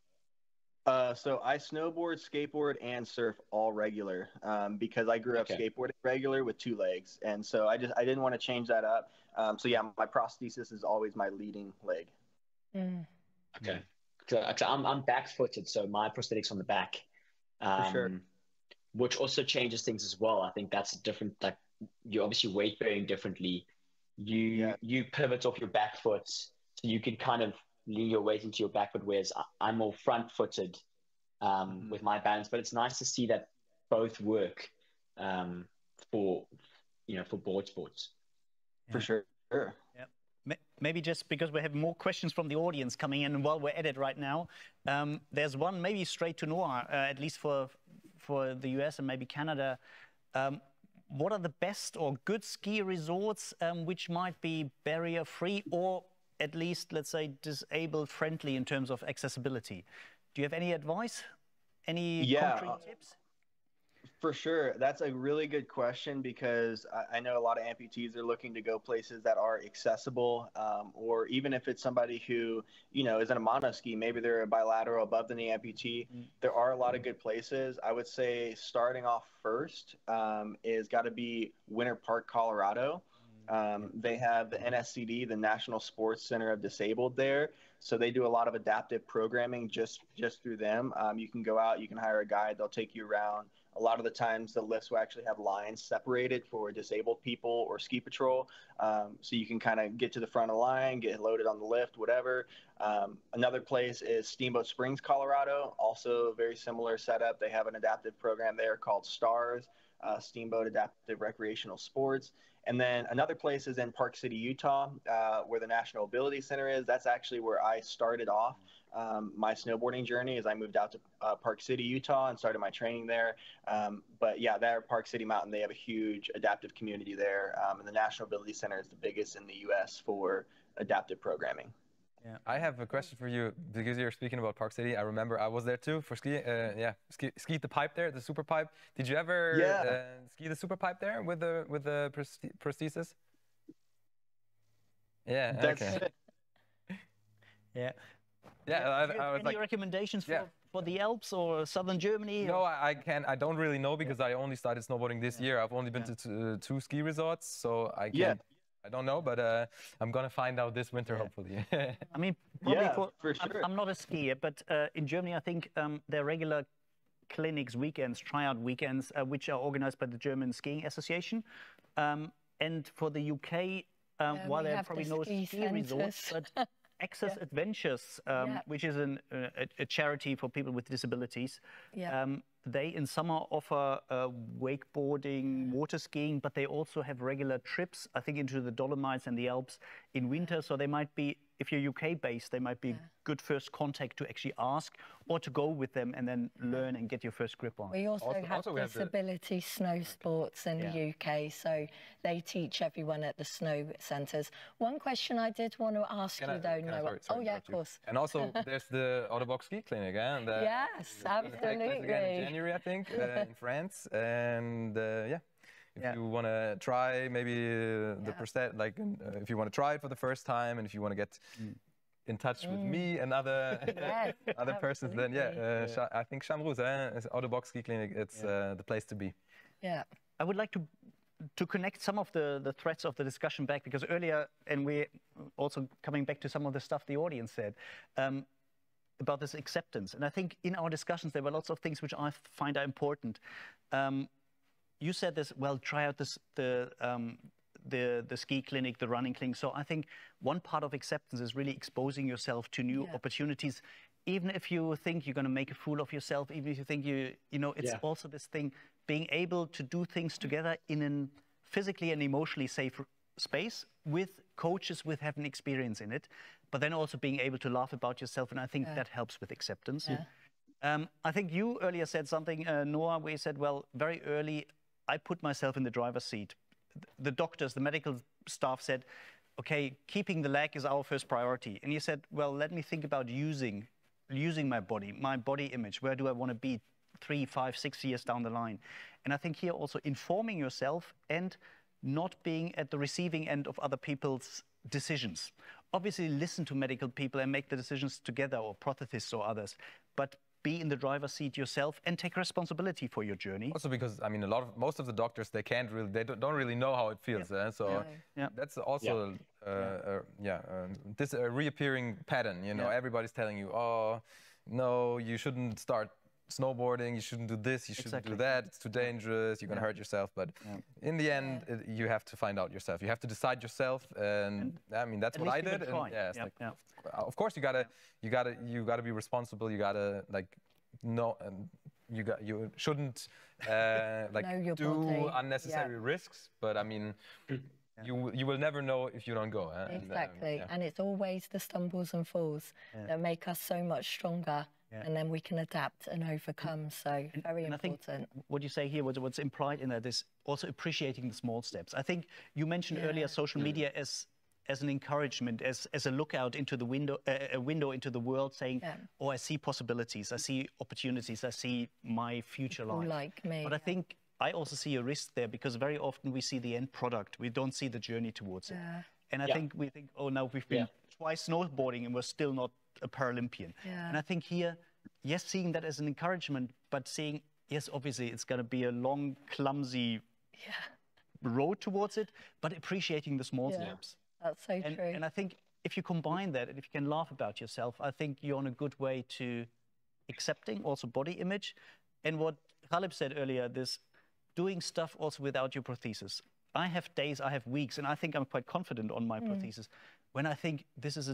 So I snowboard, skateboard, and surf all regular, because I grew up skateboarding regular with two legs, and so I didn't want to change that up. So yeah, my prosthesis is always my leading leg. Okay. So I'm back-footed, so my prosthetics on the back. For sure. Which also changes things as well. I think that's different. Like, you're obviously weight bearing differently. You pivot off your back foot, so you can kind of lean your weight into your back foot, whereas I'm more front footed with my balance. But it's nice to see that both work for board sports. For sure. Yeah. Maybe just because we have more questions from the audience coming in while we're at it right now. There's one maybe straight to Noah, at least for the US and maybe Canada. What are the best or good ski resorts which might be barrier-free, or at least, let's say, disabled-friendly in terms of accessibility? Do you have any advice? Any concrete tips? For sure. That's a really good question, because I know a lot of amputees are looking to go places that are accessible, or even if it's somebody who, you know, is in a monoski, maybe they're a bilateral above the knee amputee. There are a lot of good places. I would say starting off first is got to be Winter Park, Colorado. They have the NSCD, the National Sports Center of Disabled there. So they do a lot of adaptive programming just through them. You can go out, you can hire a guide, they'll take you around. A lot of the times the lifts will actually have lines separated for disabled people or ski patrol. So you can kind of get to the front of the line, get loaded on the lift, whatever. Another place is Steamboat Springs, Colorado. Also a very similar setup. They have an adaptive program there called STARS, Steamboat Adaptive Recreational Sports. And then another place is in Park City, Utah, where the National Ability Center is. That's actually where I started off my snowboarding journey, as I moved out to Park City, Utah, and started my training there. But yeah, there at Park City Mountain, they have a huge adaptive community there. And the National Ability Center is the biggest in the U.S. for adaptive programming. Yeah, I have a question for you because you're speaking about Park City. I remember I was there too for ski. Skied the pipe there, the super pipe. Did you ever ski the super pipe there with the prosthesis? Yeah. That's okay. Yeah. Yeah. I was any recommendations for the Alps or southern Germany? No, I don't really know because I only started snowboarding this year. I've only been to 2 ski resorts, so I can't. Yeah. I don't know, but I'm going to find out this winter, hopefully. I mean, probably for sure. I'm not a skier, but in Germany, I think there are regular clinics, weekends, tryout weekends, which are organized by the German Skiing Association. And for the UK, while there are probably no ski resorts, but Access Adventures, which is a charity for people with disabilities, they in summer offer wakeboarding, water skiing, but they also have regular trips, I think, into the Dolomites and the Alps in winter. So they might be, if you're UK based, they might be good first contact to actually ask or to go with them and then learn and get your first grip on. We also have disability snow sports in the UK, so they teach everyone at the snow centres. One question I did want to ask you though, Noah. Sorry, of course. And also there's the Ottobock ski clinic, and yes, absolutely. Again in January, I think, in France, and if you want to try maybe the prosthetic, like if you want to try it for the first time, and if you want to get in touch with me and other persons, then I think Shamrouz, Ottobock ski clinic, it's the place to be. Yeah. I would like to connect some of the threads of the discussion back, because earlier, and we're also coming back to some of the stuff the audience said, about this acceptance. And I think in our discussions, there were lots of things which I find are important. You said this, well, try out the ski clinic, the running clinic. So I think one part of acceptance is really exposing yourself to new opportunities. Even if you think you're going to make a fool of yourself, even if you think it's also this thing, being able to do things together in a physically and emotionally safe space with coaches with having experience in it, but then also being able to laugh about yourself. And I think that helps with acceptance. I think you earlier said something, Noah, where you said, well, very early, I put myself in the driver's seat. The doctors, the medical staff said, okay, keeping the leg is our first priority. And you said, well, let me think about using my body image. Where do I want to be 3, 5, 6 years down the line? And I think here also informing yourself and not being at the receiving end of other people's decisions. Obviously, listen to medical people and make the decisions together, or prosthetists or others, but be in the driver's seat yourself and take responsibility for your journey. Also because, I mean, most of the doctors, they don't really know how it feels. So that's also this reappearing pattern, everybody's telling you, oh, no, you shouldn't start snowboarding, you shouldn't do this, you shouldn't do that, it's too dangerous, you're going to hurt yourself. But in the end, you have to find out yourself. You have to decide yourself, and I mean, that's what I did. And, of course, you gotta be responsible. You gotta know, and you shouldn't do unnecessary risks. But I mean, you will never know if you don't go. Exactly, and it's always the stumbles and falls that make us so much stronger. And then we can adapt and overcome. So very important. I think what you say here, what's implied in that is also appreciating the small steps. I think you mentioned earlier social media as an encouragement, as a lookout into the window, a window into the world, saying, "Oh, I see possibilities, I see opportunities, I see my future life." Like me. But I think I also see a risk there, because very often we see the end product, we don't see the journey towards it. And I think we think, oh, now we've been twice snowboarding and we're still not a Paralympian. And I think here, yes, seeing that as an encouragement, but seeing, yes, obviously it's going to be a long, clumsy road towards it, but appreciating the small steps. That's so true. And I think if you combine that and if you can laugh about yourself, I think you're on a good way to accepting also body image. And what Caleb said earlier, this doing stuff also without your prosthesis. I have days, I have weeks, and I think I'm quite confident on my prosthesis when I think this is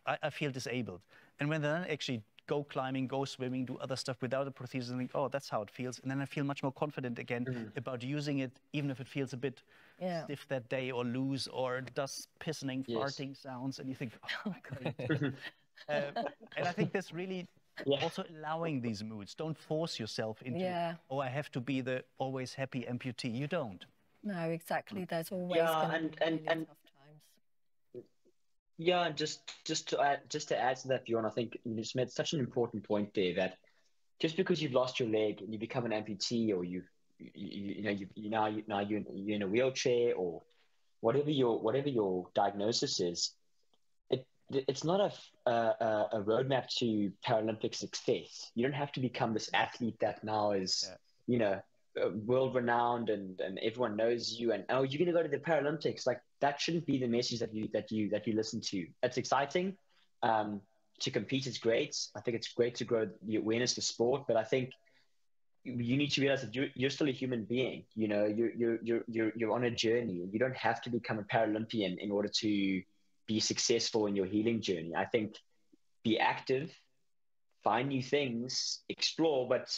I feel disabled. And when I then actually go climbing, go swimming, do other stuff without a prosthesis, and think, oh, that's how it feels. And then I feel much more confident again about using it, even if it feels a bit stiff that day or loose or does pissing, farting sounds. And you think, oh, great. And I think that's really also allowing these moods. Don't force yourself into, oh, I have to be the always happy amputee. You don't. No, exactly. There's always going to be really tough times. Yeah, just to add to that, Björn, I think you just made such an important point there that just because you've lost your leg and you become an amputee, or you're in a wheelchair, or whatever your diagnosis is, it's not a roadmap to Paralympic success. You don't have to become this athlete that now is world renowned and everyone knows you, and oh, you're going to go to the Paralympics. Like, that shouldn't be the message that you listen to. It's exciting to compete. Is great. I think it's great to grow the awareness for sport, but I think you need to realize that you're still a human being. You know, you're on a journey. You don't have to become a Paralympian in order to be successful in your healing journey. I think be active, find new things, explore, but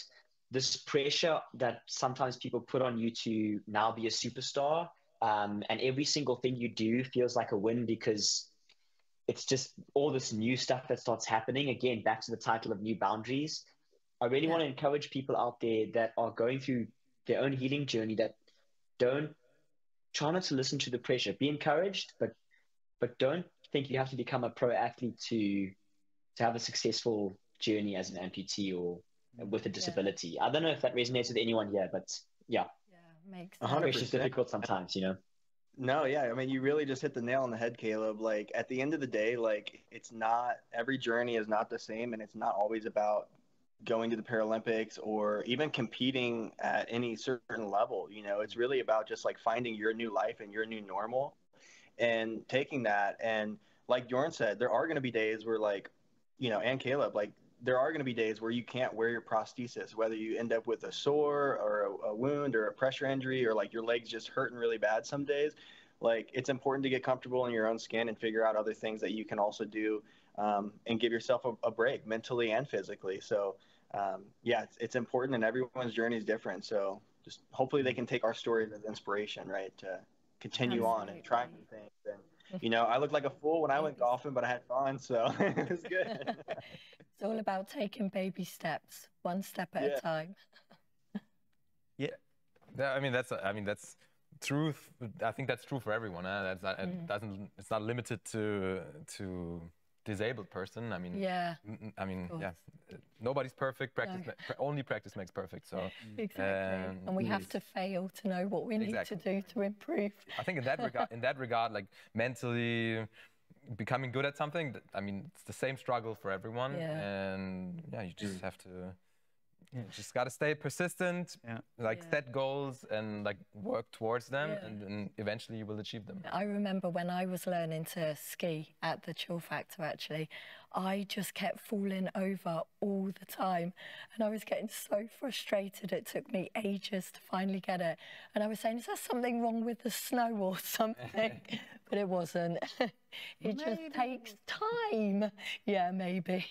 this pressure that sometimes people put on you to now be a superstar, and every single thing you do feels like a win because it's just all this new stuff that starts happening. Again, back to the title of New Boundaries. I really want to encourage people out there that are going through their own healing journey that try not to listen to the pressure. Be encouraged, but don't think you have to become a pro athlete to have a successful journey as an amputee or with a disability. I don't know if that resonates with anyone here, but makes 100%. It's just difficult sometimes, No, I mean, you really just hit the nail on the head, Caleb. Like, at the end of the day, like, it's not, every journey is not the same, and it's not always about going to the Paralympics or even competing at any certain level. It's really about just like finding your new life and your new normal and taking that. And like Björn said, there are going to be days where, like, and Caleb, like, there are going to be days where you can't wear your prosthesis, whether you end up with a sore or a wound or a pressure injury, or like your leg's just hurting really bad some days. Like, it's important to get comfortable in your own skin and figure out other things that you can also do, and give yourself a break mentally and physically. So it's important, and everyone's journey is different. So just hopefully they can take our stories as inspiration, right, to continue on and try new things. And I looked like a fool when I went golfing, but I had fun, so it was good. It's all about taking baby steps, one step at a time. I mean, that's truth. I think that's true for everyone. That's not, it's not limited to disabled person. I mean, nobody's perfect. Practice, only practice makes perfect. So exactly, and we have to fail to know what we need to do to improve. I think in that regard, like, mentally becoming good at something, I mean, it's the same struggle for everyone, and you just have to. You just got to stay persistent, set goals and like work towards them, and eventually you will achieve them. I remember when I was learning to ski at the Chill Factor, actually, I just kept falling over all the time, and I was getting so frustrated. It took me ages to finally get it. And I was saying, is there something wrong with the snow or something? But it wasn't. It just takes time. Yeah, maybe.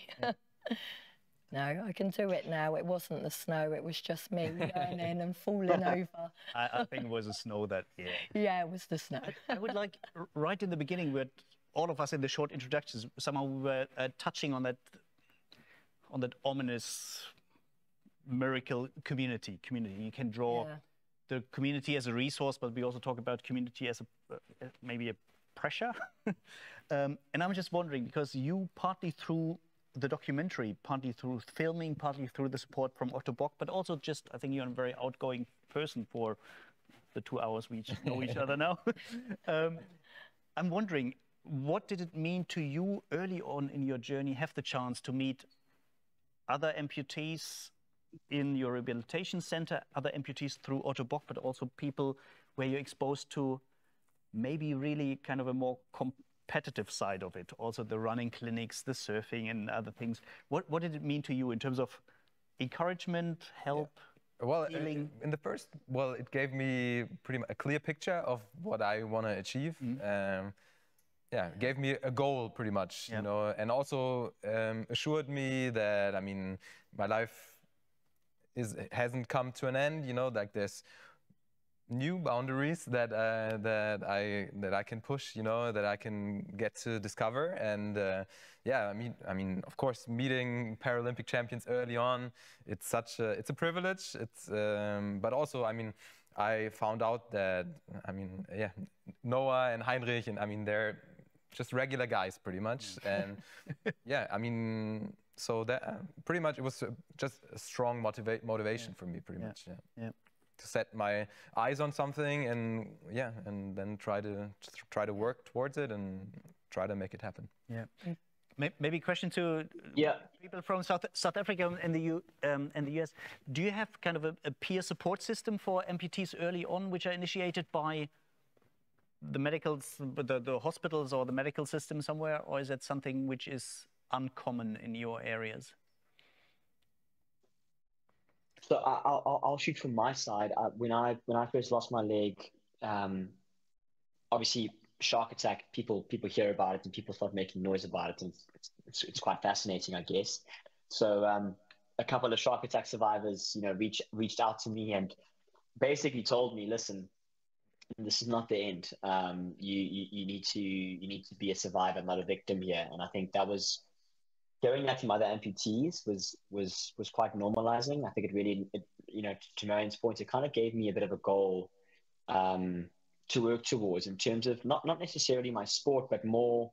No, I can do it now. It wasn't the snow. It was just me learning and falling over. I think it was the snow that, Yeah, it was the snow. I would like, right in the beginning, where all of us in the short introductions, somehow we were touching on that ominous miracle community. You can draw the community as a resource, but we also talk about community as maybe a pressure. And I'm just wondering, because you partly through the documentary, partly through filming, partly through the support from Ottobock, but also just, I think you're a very outgoing person for the 2 hours we know each other now. I'm wondering, what did it mean to you early on in your journey, have the chance to meet other amputees in your rehabilitation center, other amputees through Ottobock, but also people where you're exposed to maybe really kind of a more competitive side of it, also the running clinics, the surfing and other things. What did it mean to you in terms of encouragement, help? Well, in the first, it gave me pretty much a clear picture of what I want to achieve. Yeah, gave me a goal pretty much, you know, and also assured me that, I mean, my life hasn't come to an end, you know, like there's new boundaries that I can push, you know, that I can get to discover. And yeah, I mean, of course, meeting Paralympic champions early on, it's a privilege. It's but also, I mean, I found out that, I mean, yeah, Noah and Heinrich, and I mean, they're just regular guys pretty much. And yeah, I mean, so that pretty much it was just a strong motivation for me, pretty much. Yeah. To set my eyes on something, and yeah, and then try to work towards it and try to make it happen. Yeah. Maybe a question to people from South Africa and the US. Do you have kind of a peer support system for amputees early on, which are initiated by the the hospitals or the medical system somewhere, or is that something which is uncommon in your areas? So I'll shoot from my side. When I first lost my leg, obviously shark attack. People hear about it and people start making noise about it, and it's quite fascinating, I guess. So a couple of shark attack survivors, you know, reached out to me and basically told me, listen, this is not the end. You need to be a survivor, not a victim here. And I think that was, hearing that from other amputees was quite normalizing. I think it really, you know, to Marian's point, it kind of gave me a bit of a goal to work towards in terms of not necessarily my sport, but more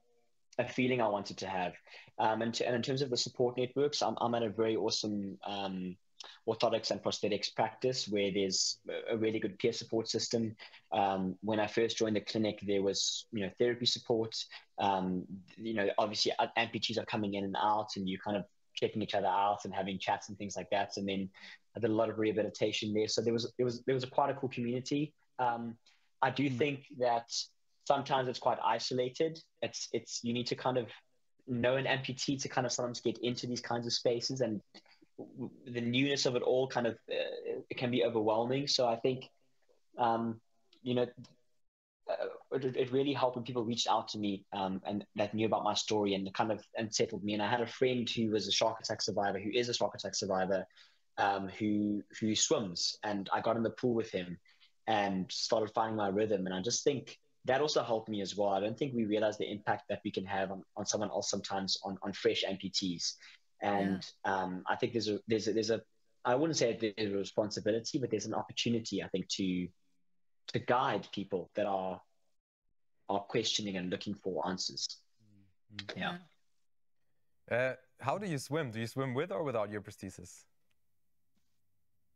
a feeling I wanted to have. And in terms of the support networks, I'm at a very awesome orthotics and prosthetics practice where there's a really good peer support system. When I first joined the clinic, there was, you know, therapy support. You know, obviously amputees are coming in and out, and you kind of checking each other out and having chats and things like that. And then I did a lot of rehabilitation there. So there was quite a cool community. I do think that sometimes it's quite isolated. You need to kind of know an amputee to kind of sometimes get into these kinds of spaces, and the newness of it all kind of it can be overwhelming. So I think you know, it really helped when people reached out to me and that knew about my story and kind of settled me. And I had a friend who was a shark attack survivor, who is a shark attack survivor, who swims, and I got in the pool with him and started finding my rhythm. And I just think that also helped me as well. I don't think we realize the impact that we can have on someone else sometimes on fresh amputees. And I think there's a I wouldn't say there's a responsibility, but there's an opportunity, I think, to guide people that are questioning and looking for answers. Yeah. How do you swim? Do you swim with or without your prosthesis?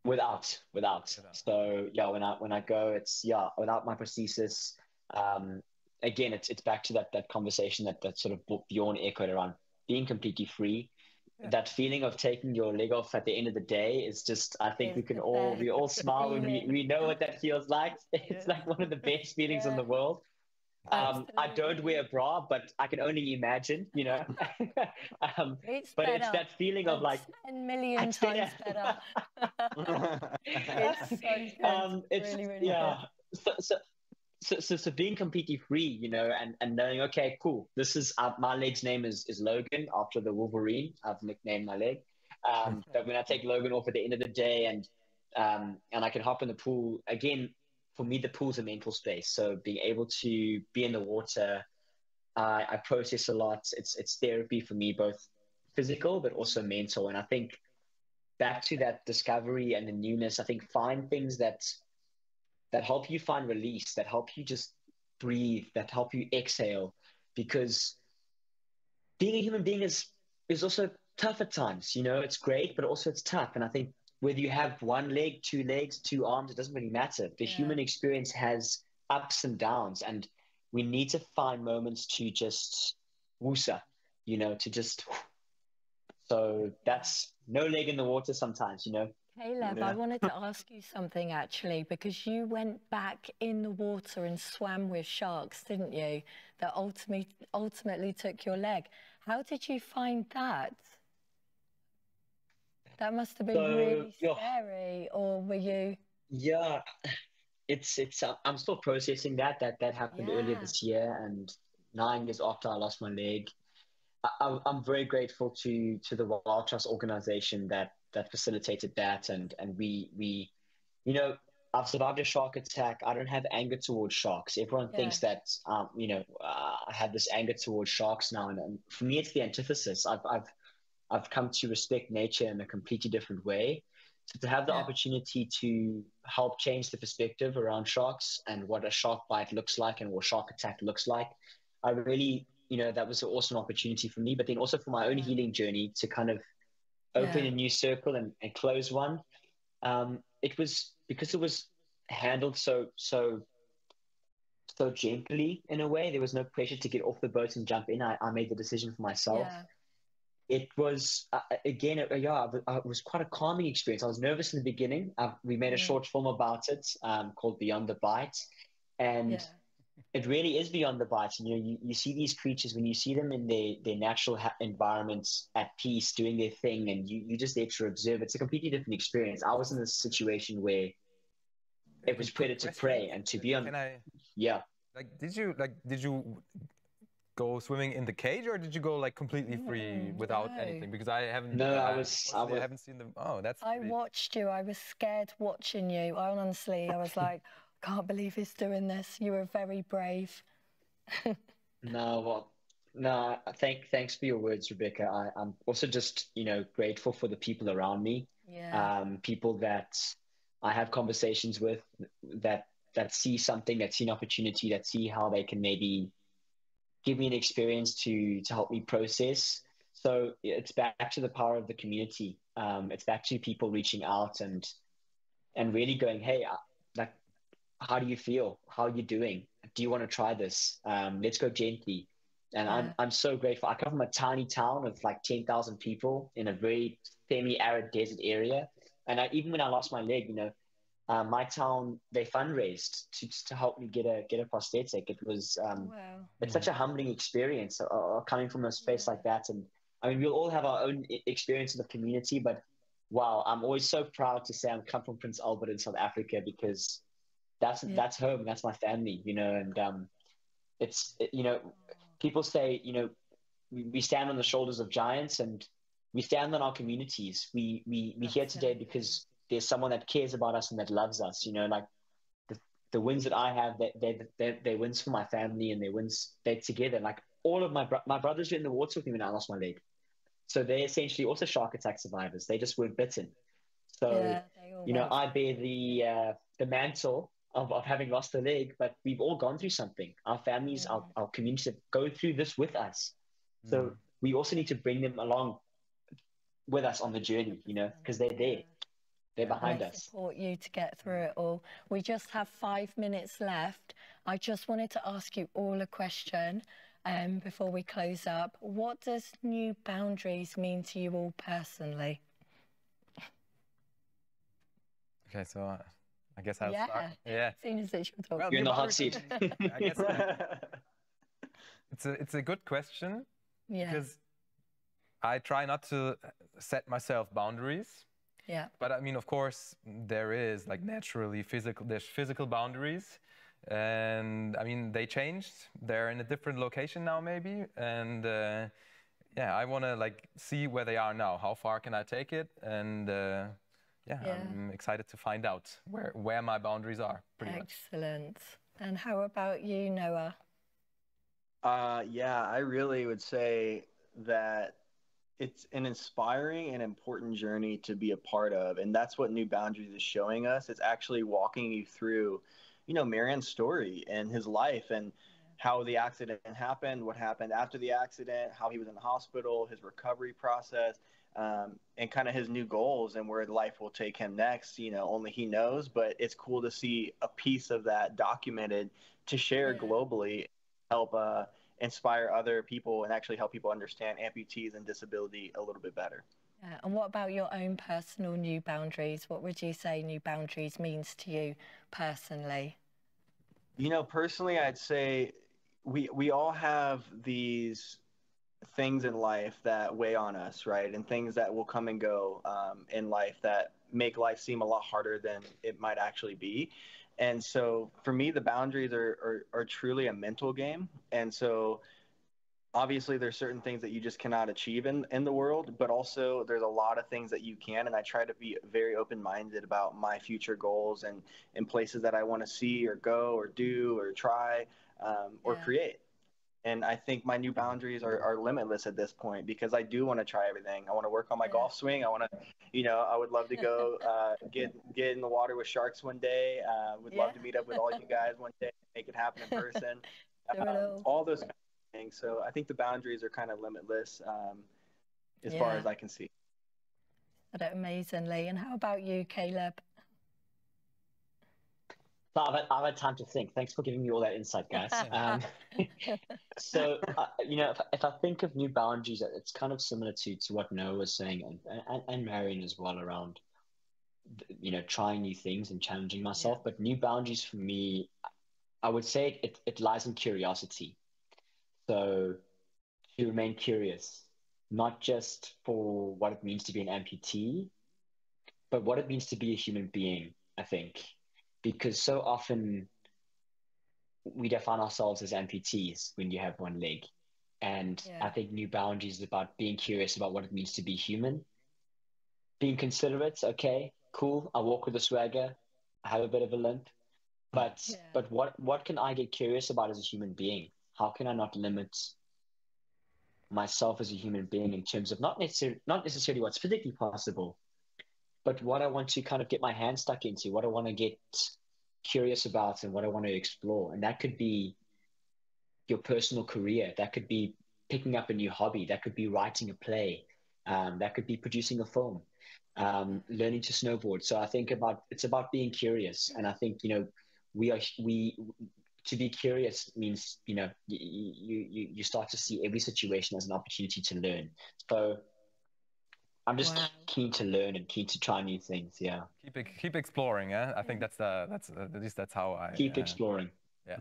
Without. So yeah, when I go, it's without my prosthesis. Again, it's back to that conversation that sort of Björn echoed around being completely free. That feeling of taking your leg off at the end of the day is just, I think we all smile when we know what that feels like. It's like one of the best feelings in the world. I don't wear a bra, but I can only imagine, you know. But it's that feeling of like 10 million times better. It's so good. It's really good. So being completely free, you know, and knowing, okay, cool, this is my leg's name is Logan, after the Wolverine. I've nicknamed my leg. But when I take Logan off at the end of the day and I can hop in the pool again, for me the pool's a mental space. So being able to be in the water, I process a lot. It's therapy for me, both physical but also mental. And I think back to that discovery and the newness, I think find things that help you find release, that help you just breathe, that help you exhale, because being a human being is also tough at times. You know, it's great, but also it's tough. And I think whether you have one leg, two legs, two arms, it doesn't really matter. The human experience has ups and downs, and we need to find moments to just woosa, you know, to just. So that's no leg in the water sometimes, you know. Caleb, I wanted to ask you something actually, because you went back in the water and swam with sharks, didn't you? That ultimately took your leg. How did you find that? That must have been really scary, or were you? Yeah, it's I'm still processing that. That happened earlier this year, and 9 years after I lost my leg. I'm very grateful to the Wild Trust organization that facilitated that, and we you know, I've survived a shark attack. I don't have anger towards sharks. Everyone thinks that I have this anger towards sharks now, and for me it's the antithesis. I've come to respect nature in a completely different way. So to have the opportunity to help change the perspective around sharks and what a shark bite looks like and what shark attack looks like, I really, that was an awesome opportunity for me, but then also for my own healing journey to kind of open a new circle and close one. It was because it was handled so gently in a way. There was no pressure to get off the boat and jump in. I made the decision for myself. It was, again, it was quite a calming experience. I was nervous in the beginning. We made a short film about it called Beyond the Bite. And it really is beyond the bite. You see these creatures, when you see them in their natural environments at peace, doing their thing, and you're just there to observe. It's a completely different experience. I was in this situation where it was predator prey, and to be on... Did you go swimming in the cage, or did you go like completely free without anything? Because I haven't. No, I haven't seen them. Oh, that's. I watched you. I was scared watching you. I was like, can't believe he's doing this. You were very brave. Thanks for your words, Rebecca. I'm also just grateful for the people around me. People that I have conversations with that see something, that see an opportunity, that see how they can maybe give me an experience to help me process. So it's back to the power of the community. It's back to people reaching out and really going, hey, how do you feel? How are you doing? Do you want to try this? Let's go gently. And I'm so grateful. I come from a tiny town of like 10,000 people in a very semi-arid desert area. And even when I lost my leg, my town, they fundraised to help me get a prosthetic. It was it's such a humbling experience coming from a space like that. And I mean, we'll all have our own experience in the community, but wow, I'm always so proud to say I'm come from Prince Albert in South Africa, because that's home, that's my family, and people say, we stand on the shoulders of giants, and we stand on our communities. We're here today because there's someone that cares about us and that loves us. Like the wins that I have, they wins for my family, and they're together. Like all of my brothers were in the water with me when I lost my leg, so they're essentially also shark attack survivors. They just weren't bitten. So I bear the mantle of having lost a leg, but we've all gone through something. Our families, our communities go through this with us. So we also need to bring them along with us on the journey, because they're there. They're behind us. Support you to get through it all. We just have 5 minutes left. I just wanted to ask you all a question before we close up. What does new boundaries mean to you all personally? Okay, so I guess I'll start. Yeah. Seeing as it's your talk. Well, you're in the hot seat. I guess it's a good question. Because I try not to set myself boundaries. But I mean, of course, there is like naturally there's physical boundaries, and I mean, they changed. They're in a different location now, maybe. And I want to like see where they are now. How far can I take it? And I'm excited to find out where my boundaries are. Excellent. And how about you, Noah? I really would say that it's an inspiring and important journey to be a part of. And that's what New Boundaries is showing us. It's actually walking you through, Marian's story and his life, and how the accident happened, what happened after the accident, how he was in the hospital, his recovery process, and kind of his new goals and where life will take him next. Only he knows, but it's cool to see a piece of that documented to share globally, help inspire other people, and actually help people understand amputees and disability a little bit better. Yeah. And what about your own personal new boundaries? What would you say new boundaries means to you personally? You know, personally, I'd say we all have these things in life that weigh on us, right? And things that will come and go in life that make life seem a lot harder than it might actually be. And so for me, the boundaries are truly a mental game. And so obviously there's certain things that you just cannot achieve in the world, but also there's a lot of things that you can. And I try to be very open-minded about my future goals and places that I want to see or go or do or try or create. And I think my new boundaries are limitless at this point because I do want to try everything. I want to work on my golf swing. I want to, you know, I would love to go get in the water with sharks one day. Would love to meet up with all you guys one day, make it happen in person. All those kind of things. So I think the boundaries are kind of limitless as far as I can see. Amazingly. And how about you, Caleb? So I've had time to think. Thanks for giving me all that insight, guys. So, you know, if I think of new boundaries, it's kind of similar to what Noah was saying and Marian as well around, you know, trying new things and challenging myself. But new boundaries for me, I would say it lies in curiosity. So to remain curious, not just for what it means to be an amputee, but what it means to be a human being, I think. Because so often we define ourselves as amputees when you have one leg. And I think new boundaries is about being curious about what it means to be human. Being considerate, okay, cool, I walk with a swagger, I have a bit of a limp. But what can I get curious about as a human being? How can I not limit myself as a human being in terms of not necessarily what's physically possible, but what I want to kind of get my hand stuck into, what I want to get curious about and what I want to explore. And that could be your personal career. That could be picking up a new hobby. That could be writing a play. That could be producing a film, learning to snowboard. So I think it's about being curious. And I think, you know, to be curious means, you know, you start to see every situation as an opportunity to learn. So I'm just keen to learn and keen to try new things. Yeah. Keep exploring. Yeah, I think that's at least that's how I keep exploring. Yeah.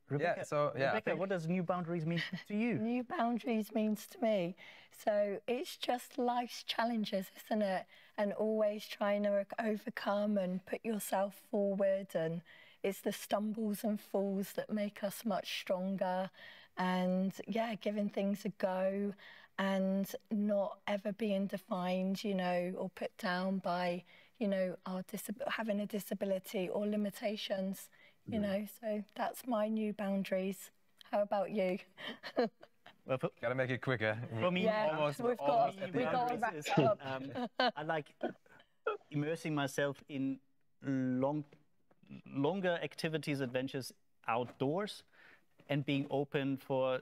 Rebecca, Rebecca, what does new boundaries mean to you? New boundaries means to me, so it's just life's challenges, isn't it? And always trying to overcome and put yourself forward. And it's the stumbles and falls that make us much stronger. And giving things a go. And not ever being defined, you know, or put down by, you know, having a disability or limitations, you know. So that's my new boundaries. How about you? Well, gotta make it quicker. For me, we've got to wrap it up. I like immersing myself in longer activities, adventures outdoors, and being open for,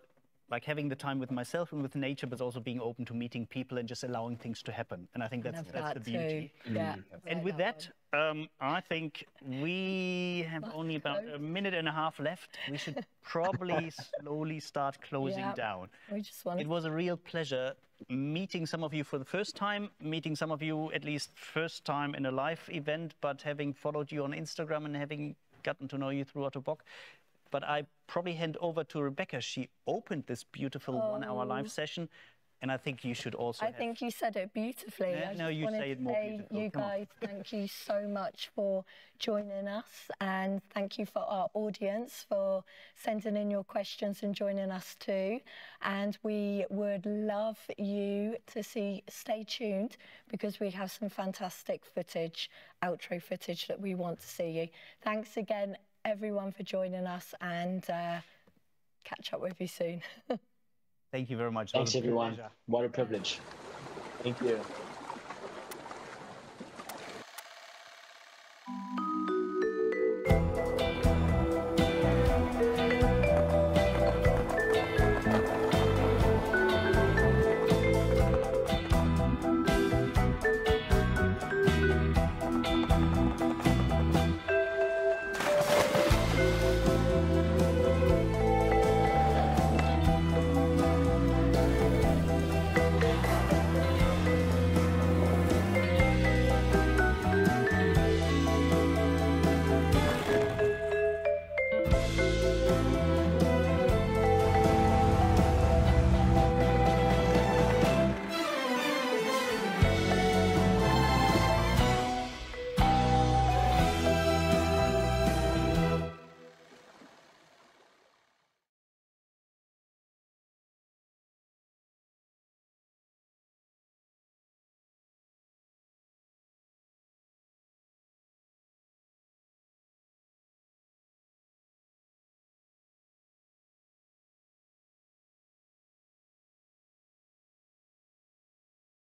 like, having the time with myself and with nature, but also being open to meeting people and just allowing things to happen. And I think that's the beauty. Yeah. And with that, I think we have only about a minute and a half left. We should probably slowly start closing down. It was a real pleasure meeting some of you for the first time, meeting some of you at least first time in a live event, but having followed you on Instagram and having gotten to know you through Ottobock. But I probably hand over to Rebecca. She opened this beautiful 1 hour live session. And I think you should also. I think you said it beautifully. No, you say it more beautifully. You guys, thank you so much for joining us. And thank you for our audience for sending in your questions and joining us too. And we would love you to stay tuned because we have some fantastic footage, outro footage that we want to see you. Thanks again, everyone, for joining us, and catch up with you soon. Thank you very much. Thanks, everyone. What a privilege. Thank you.